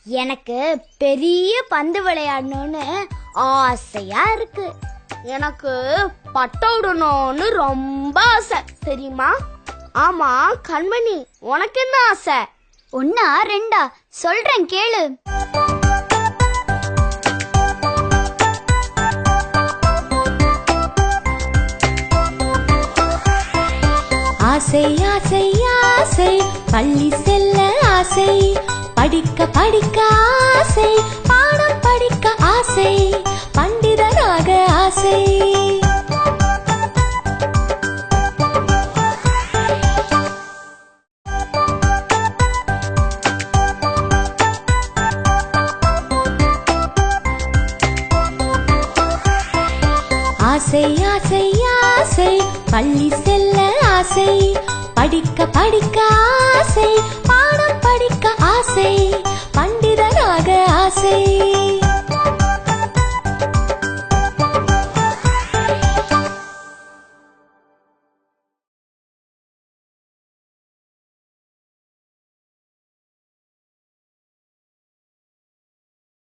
எனக்கு பெரிய பந்து விளையாடணும்னு ஆசையா இருக்கு. எனக்கு பட்டம் விடணும்னு ரொம்ப ஆசை தெரியுமா? ஆமா கண்மணி, உனக்கு என்ன ஆசை? ஒன்னா ரெண்டா சொல்றேன் கேளு. ஆசை ஆசை ஆசை, பள்ளி செல்ல ஆசை, படிக்க படிக்க ஆசை, பாடம் படிக்க ஆசை, பண்டிதனாக ஆசை. ஆசை ஆசை ஆசை, பள்ளி செல்ல ஆசை, படிக்க படிக்க ஆசை, பாடம் படிக்க ஆசை.